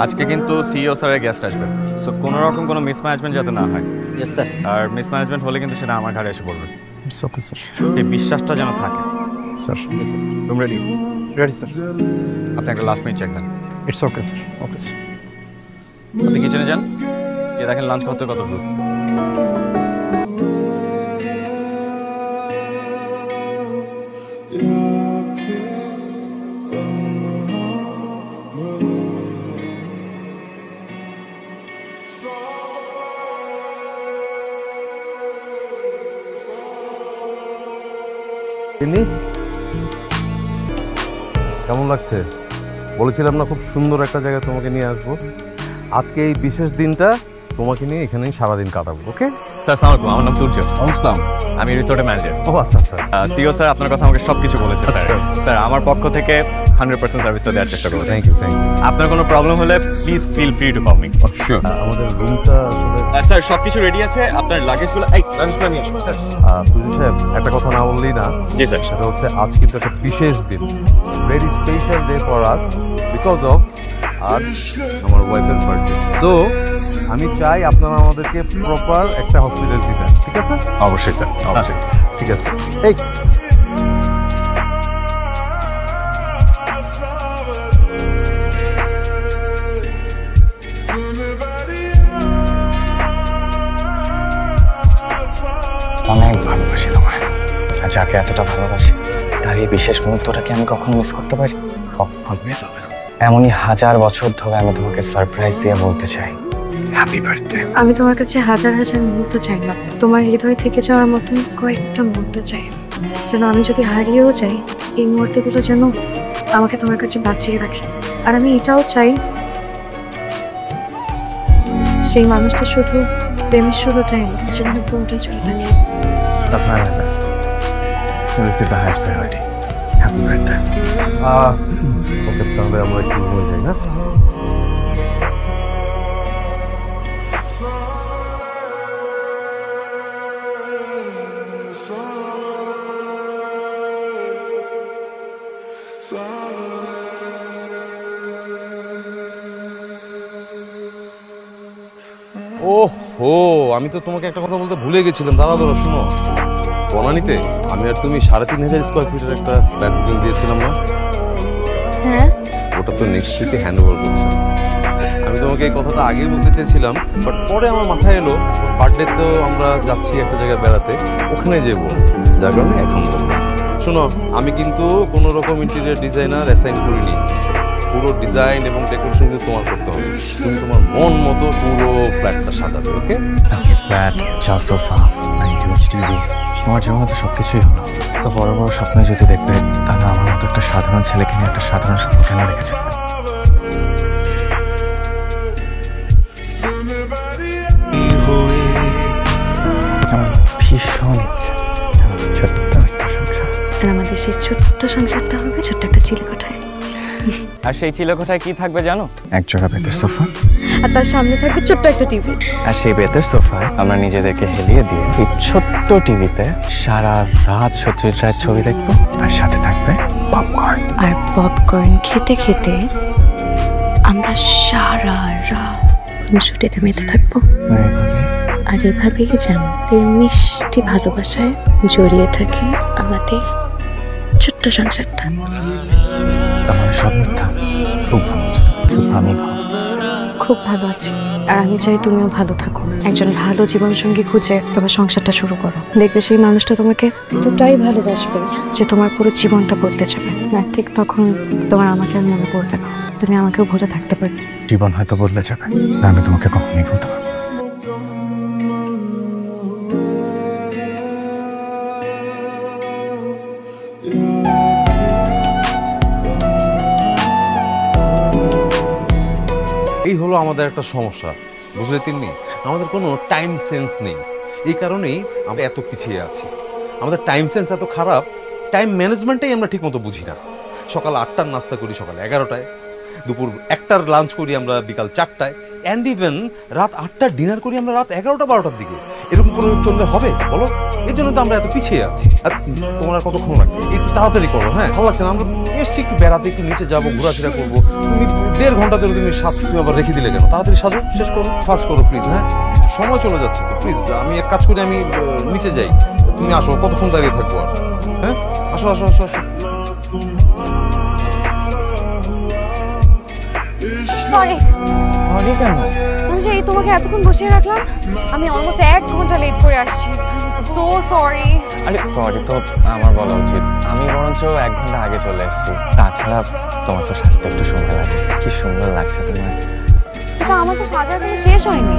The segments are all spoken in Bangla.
আজকে কিন্তু সিইও স্যারের গেস্ট আসবে, সো কোনো রকম কোনো মিসম্যানেজমেন্ট যাতে না হয়। Yes sir. আর মিসম্যানেজমেন্ট হলে কিন্তু সেটা আমার ঘাড়ে এসে পড়বে। It's okay sir. এই বিশ্বাসটা যেন থাকে। Sir room ready? Ready sir. আপনি একটা লাস্ট মিনিট চেক দেন। It's okay sir. Okay sir. আপনি কিচেনে যান, গিয়ে দেখেন লাঞ্চ করতে কত দূর। কেমন লাগছে? বলেছিলাম না খুব সুন্দর একটা জায়গায় তোমাকে নিয়ে আসবো। আজকে এই বিশেষ দিনটা তোমাকে নিয়ে এখানেই সারাদিন কাটাবো। ওকে স্যার সালাম আলাইকুম, আমার নাম তুর্য। আসসালাম। আমি রিসোর্টের ম্যানেজার। ও আচ্ছা আচ্ছা। সিইও স্যার আপনার কথা আমাকে সব কিছু বলেছে স্যার। স্যার আমার পক্ষ থেকে 100% সার্ভিসটা দেওয়ার চেষ্টা করবো। Thank you thank you. আপনার কোনো প্রবলেম হলে please feel free to call me. Sure. আমাদের রুমটা আসলে স্যার সব কিছু রেডি আছে, আপনার লাগেজগুলো লাগেজগুলো নিয়ে আসুন স্যার। তুই সাহেব একটা কথা না বললেই না। জি স্যার। সেটা হচ্ছে আজ কিন্তু একটা বিশেষ দিন, very special day for us because of আজ আমার ওয়াইফের বার্থডে। তো আমি চাই আপনারা আমাদেরকে প্রপার একটা হসপিটালিটি দেন, ঠিক আছে? অবশ্যই স্যার, অবশ্যই। ঠিক আছে। এই অনেক ভালোবাসি তোমায়, আর যাকে এতটা ভালোবাসি তার এই বিশেষ মুহূর্তটাকে আমি কখনো মিস করতে পারি? কখনো মিস হবে না। এমনই 1000 বছর ধরে আমি তোমাকে সারপ্রাইজ দিয়ে বলতে চাই হ্যাপি বার্থডে। আমি তোমার কাছে হাজার হাজার মুহূর্ত চাই না, তোমার হৃদয় থেকে যাওয়ার মতন কয়েকটা মুহূর্ত চাই, যেন আমি যদি হারিয়েও যাই এই মুহূর্তগুলো যেন আমাকে তোমার কাছে বাঁচিয়ে রাখে। আর আমি এটাও চাই সেই মানুষটা শুধু প্রেমের শুরুটাই না, জীবনে পুরোটাই চলে থাকে। That's my best. You receive the highest priority. Happy birthday. ওকে, তাহলে আমরা একটু ঘুরে যাই না? ওহো, আমি তো তোমাকে একটা কথা বলতে ভুলে গেছিলাম। দাঁড়াও দাঁড়াও, শোনো। বনানীতে আমি আর তুমি 3500 স্কোয়ার ফিটের একটা ফ্ল্যাট বুকিং দিয়েছিলাম না? হ্যাঁ, ওটা তো নেক্সট উইকে হ্যান্ড ওভার করছে। আমি তোমাকে এই কথাটা আগেই বলতে চেয়েছিলাম, বাট পরে আমার মাথায় এলো বার্থডে তো আমরা যাচ্ছি একটা জায়গায় বেড়াতে, ওখানে যাবো, যার কারণে এখন বললাম। শোনো, আমি কিন্তু কোনো রকম ইন্টেরিয়র ডিজাইনার অ্যাসাইন করিনি। পুরো ডিজাইন এবং ডেকোরেশন কিন্তু তোমার করতে হবে। তুমি তোমার মন মতো পুরো ফ্ল্যাটটা সাজাবে। ওকে? ফ্ল্যাট, চা, সোফা, 90 ইঞ্চ টিভি, আমার জীবনে তো সবকিছুই হলো। তো বড় বড় স্বপ্ন যদি দেখবে, তাহলে আমার মতো একটা সাধারণ ছেলেকে নিয়ে একটা সাধারণ স্বপ্ন কেন রেখেছে? আমার ভীষণ ইচ্ছে ছোট্ট একটা সংসার। আর আমাদের সেই ছোট্ট সংসারটা হবে ছোট্ট একটা চিলেকোঠায়। আর সেই চিলেকোঠায় কি থাকবে জানো? এক জোড়া বেতের সোফা, আর তার সামনে থাকবে ছোট্ট একটা টিভি। আর সেই বেতের সোফায় আমরা নিজেদেরকে হেলিয়ে দিয়ে এই ছোট্ট টিভিতে সারা রাত সত্যজিৎ রায়ের ছবি দেখবো, আর সাথে থাকবে পপকর্ন। আর পপকর্ন খেতে খেতে আমরা সারা রাত শুটিতে মেতে থাকবো। আর এভাবেই জানতের মিষ্টি ভালোবাসায় জড়িয়ে থাকে আমাদের ছোট্ট সংসারটা। তাহলে সব মিথ্যা? খুব ভালো আছো? শুধু আমি ভালো? খুব ভালো আছি, আর আমি চাই তুমিও ভালো থাকো। একজন ভালো জীবনসঙ্গী খুঁজে তোমার সংসারটা শুরু করো। দেখবে সেই মানুষটা তোমাকে এতটাই ভালোবাসবে যে তোমার পুরো জীবনটা বদলে যাবে। আর ঠিক তখন তোমার আমাকে আর মনে পড়বে না, তুমি আমাকেও ভুলে থাকতে পারবে। জীবন হয়তো বদলে যাবে, আমি তোমাকে কখনোই ভুলতে পারবো না। এই হলো আমাদের একটা সমস্যা, বুঝলে তিন্নি? আমাদের কোনো টাইম সেন্স নেই। এই কারণেই আমরা এত পিছিয়ে আছি। আমাদের টাইম সেন্স এত খারাপ, টাইম ম্যানেজমেন্টটাই আমরা ঠিকমতো বুঝি না। সকাল 8টার নাস্তা করি সকাল 11টায়, দুপুর 1টার লাঞ্চ করি আমরা বিকাল 4টায়, অ্যান্ড ইভেন রাত 8টার ডিনার করি আমরা রাত 11টা 12টার দিকে। এরকম করে চললে হবে বলো? এই জন্য তো আমরা এত পিছিয়ে আছি। আর তোমার আর কতক্ষণ লাগবে? একটু তাড়াতাড়ি করো। হ্যাঁ, ভালো লাগছে না? আমরা এসছি একটু বেড়াতে, একটু নিচে যাবো, ঘোরাফেরা করবো। তুমি 1.5 ঘন্টা ধরে তুমি তুমি আবার রেখে দিলে কেন? তাড়াতাড়ি সাজো, শেষ করো, ফাস্ট করো প্লিজ। হ্যাঁ, সময় চলে যাচ্ছে তো প্লিজ। আমি এক কাজ করি, আমি নিচে যাই, তুমি আসো। কতক্ষণ দাঁড়িয়ে থাকবো আর? হ্যাঁ, আসো আসো আসো আসো। সরি সরি কেন? এই তোমাকে এতক্ষণ বসিয়ে রাখলাম, আমি অলমোস্ট 1 ঘন্টা লেট করে আসছি। So sorry. আরে সরি তো আমার বলা উচিত, আমি বরঞ্চ 1 ঘন্টা আগে চলে এসেছি। তাছাড়া তোমার তো সাজতে একটু সময় লাগে। কি সুন্দর লাগছে তোমার। কিন্তু আমার তো সাজার কোনো শেষ হয়নি।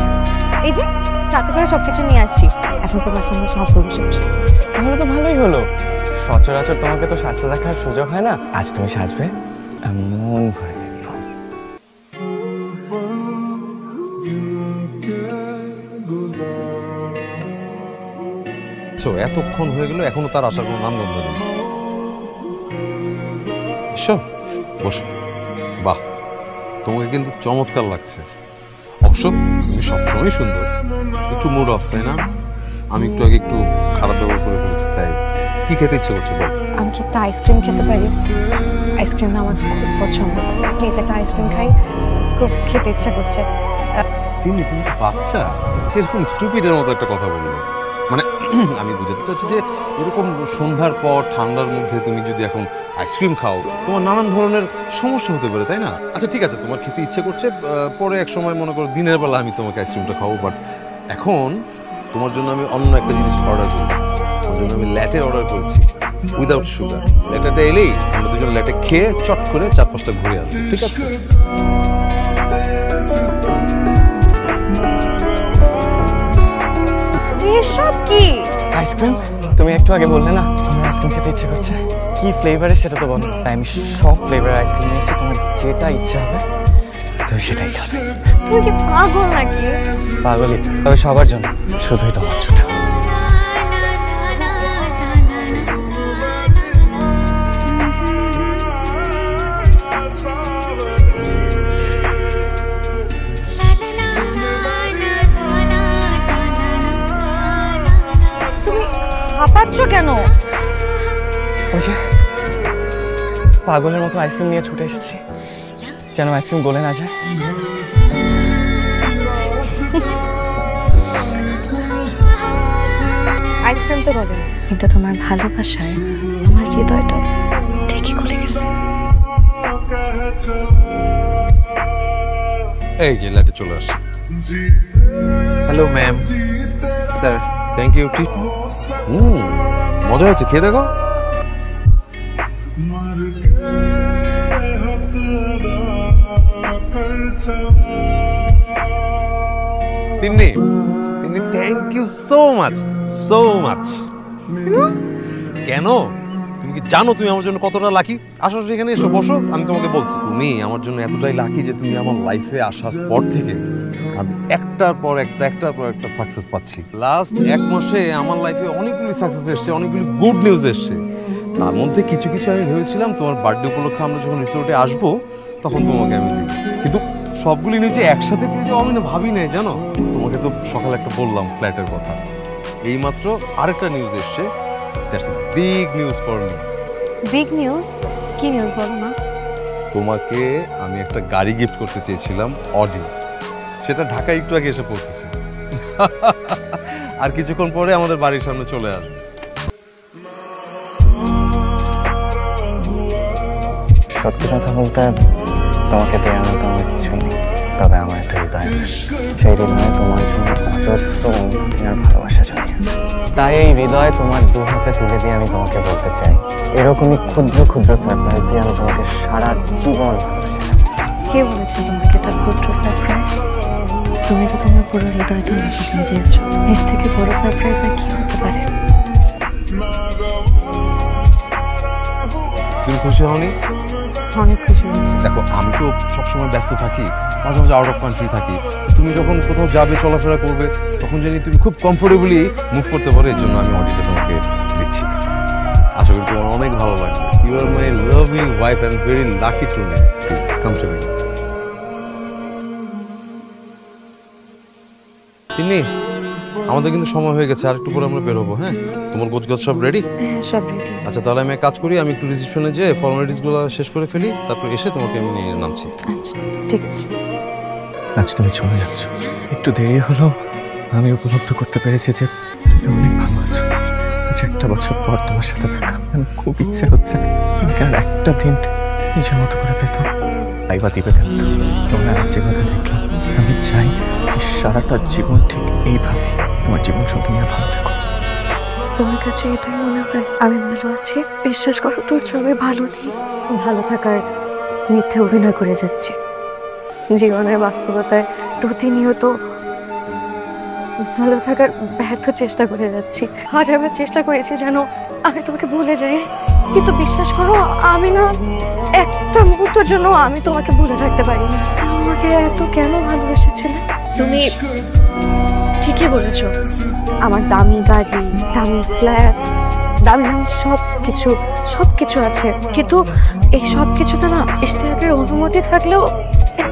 এই যে সাথে করে সবকিছু নিয়ে আসছি, এখন তোমার সামনে সব বসে বসে। তাহলে তো ভালোই হলো। সচরাচর তোমাকে তো সাজতে দেখার সুযোগ হয় না, আজ তুমি সাজবে, মন ভরে দেখব। এতক্ষণ হয়ে গেল, এখনো তার আসার কোনো নাম গন্ধ নেই। এসো, বসো। বাহ, তোমাকে কিন্তু চমৎকার লাগছে। অবশ্য তুমি সবসময় সুন্দর। একটু মুড অফ, তাই না? আমি একটু আগে একটু খারাপ ব্যবহার করে ফেলেছি, তাই। কি খেতে ইচ্ছে করছে বল? আমি কি একটা আইসক্রিম খেতে পারি? আইসক্রিম আমার খুব পছন্দ। প্লিজ একটা আইসক্রিম খাই, খুব খেতে ইচ্ছা করছে। তুমি বাচ্চা, এরকম স্টুপিডের মতো একটা কথা বললে। মানে আমি বুঝাতে চাচ্ছি যে এরকম সন্ধ্যার পর ঠান্ডার মধ্যে তুমি যদি এখন আইসক্রিম খাও, তোমার নানান ধরনের সমস্যা হতে পারে, তাই না? আচ্ছা ঠিক আছে, তোমার খেতে ইচ্ছে করছে, পরে এক সময় মনে করো দিনের বেলা আমি তোমাকে আইসক্রিমটা খাবো। বাট এখন তোমার জন্য আমি অন্য একটা জিনিস অর্ডার করেছি। তোমার জন্য আমি ল্যাটে অর্ডার করেছি, উইদাউট সুগার। ল্যাটেটা এলেই আমরা দুজন ল্যাটে খেয়ে চট করে 4-5টা ঘুরে আসবো, ঠিক আছে? এসব কি? আইসক্রিম? তুমি একটু আগে বললে না তোমার আইসক্রিম খেতে ইচ্ছে করছে। কি ফ্লেভারের সেটা তো বলো। তাই আমি সব ফ্লেভারের আইসক্রিম নিয়ে এসেছি, তোমার যেটা ইচ্ছা হবে তুমি সেটাই খাবে। তুমি কি পাগল নাকি? পাগলই, তবে সবার জন্য, শুধুই তোমার জন্য। হাঁপাচ্ছ কেন? ওই যে পাগলের মতো আইসক্রিম নিয়ে ছুটে এসেছি, যেন আইসক্রিম গলে না যায়। আইসক্রিম তো বলে, কিন্তু তোমার ভালোবাসায় আমার হৃদয়টা ঠিকই খুলে গেছে। এই যে ল্যাটে চলে আসছে। Hello ma'am. Sir. Thank you. মজা হয়েছে, খেয়ে দেখো। Tinni, thank you so much, so much. কেন? তুমি কি জানো তুমি আমার জন্য কতটা লাকি? আসো এখানে এসো, বসো, আমি তোমাকে বলছি। তুমি আমার জন্য এতটাই লাকি যে তুমি আমার লাইফে আসার পর থেকে আমি একটার পর একটা সাকসেস পাচ্ছি। লাস্ট 1 মাসে আমার লাইফে অনেকগুলি সাকসেস এসছে, অনেকগুলি গুড নিউজ এসছে। তার মধ্যে কিছু আমি ভেবেছিলাম তোমার বার্থডে উপলক্ষে আমরা যখন রিসোর্টে আসবো তখন তোমাকে আমি দিব, কিন্তু সবগুলি নিউজ একসাথে পেয়ে যাবো আমি না ভাবি নাই, জানো? তোমাকে তো সকালে একটা বললাম ফ্ল্যাটের কথা, এইমাত্র আরেকটা নিউজ এসছে। That's a big news for me. Big news? কি নিউজ বলো না? তোমাকে আমি একটা গাড়ি গিফট করতে চেয়েছিলাম, অডি। সেটা ঢাকায় একটু আগে এসে পৌঁছেছে। আর কিছুক্ষণ পরে আমাদের বাড়ির সামনে চলে আসবে। সত্যি কথা বলতে তোমাকে দেওয়ার মতো আমার কিছুই নেই, তবে আমার একটা হৃদয় আছে। সেই হৃদয়ে তোমার জন্য অজস্র অনুভূতির ভালোবাসা জড়িয়ে। তাই এই হৃদয় তোমার 2 হাতে তুলে দিয়ে আমি তোমাকে বলতে চাই, এরকমই ক্ষুদ্র ক্ষুদ্র সারপ্রাইজ দিয়ে আমি তোমাকে সারা জীবন ভালোবাসি। কে বলেছে তোমাকে এটা ক্ষুদ্র সারপ্রাইজ? তুমি তো তোমার পুরো হৃদয়টা আমাকে দিয়ে দিয়েছো। এর থেকে বড় সারপ্রাইজ আর কি হতে পারে? তুমি খুশি হওনি? অনেক খুশি হয়েছে। দেখো আমি তো সবসময় ব্যস্ত থাকি, মাঝে মাঝে আউট অফ কান্ট্রি থাকি। তুমি যখন কোথাও যাবে, চলাফেরা করবে, তখন জানি তুমি খুব কমফোর্টেবলি মুভ করতে পারো। এর জন্য আমি অডিটা তোমাকে দিচ্ছি। আশা করি তোমার অনেক ভালো লাগবে। You are my lovely wife and very lucky to me. Please come to me. Tinni, আমাদের কিন্তু সময় হয়ে গেছে, আর একটু পরে আমরা বের হবো। হ্যাঁ, তোমার গোছগাছ সব রেডি? হ্যাঁ, সব রেডি। আচ্ছা, তাহলে আমি এক কাজ করি, আমি একটু রিসেপশনে যেয়ে ফর্মালিটিসগুলো শেষ করে ফেলি, তারপর এসে তোমাকে আমি নিয়ে নামছি। আচ্ছা, ঠিক আছে। আজ তুমি চলে যাচ্ছ, একটু দেরি হলো, আমি উপলব্ধ করতে পেরেছি যে তুমি অনেক ভালো আছো। আজ একটা বছর পর তোমার সাথে দেখা, আমার খুব ইচ্ছে হচ্ছে তোমাকে আর একটা দিন নিজের মতো করে পেতাম। আইবা দিবে কিন্তু তোমরা আজ যেভাবে দেখলাম, আমি চাই সারাটা জীবন ঠিক এইভাবে তোমার জীবন সঙ্গে নিয়ে ভালো থাকো। তোমার কাছে এটাই মনে হয় আমি ভালো আছি? বিশ্বাস করো, তোর সবাই ভালো নেই। ভালো থাকার মিথ্যে অভিনয় করে যাচ্ছি। জীবনের বাস্তবতায় প্রতিনিয়ত ভালো থাকার ব্যর্থ চেষ্টা করে যাচ্ছি। আজ আমি চেষ্টা করেছি যেন আমি তোমাকে ভুলে যাই, কিন্তু বিশ্বাস করো আমি না একটা মুহূর্তের জন্য আমি তোমাকে ভুলে থাকতে পারিনি। আমাকে এত কেন ভালোবেসেছিলে? তুমি ঠিকই বলেছো, আমার দামি গাড়ি, দামি ফ্ল্যাট, দামি দামি সবকিছু আছে, কিন্তু এই সব কিছুতে না ইশতিয়াকের অনুমতি থাকলেও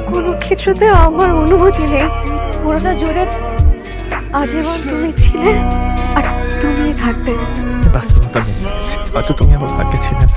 কোনো কিছুতে আমার অনুভূতি নেই। পুরোটা জুড়ে আজীবন তুমি ছিলে আর তুমিই থাকবে। বাস্তবতা মেনে নিয়েছি, হয়তো তুমি আমার ভাগ্যে ছিলে না,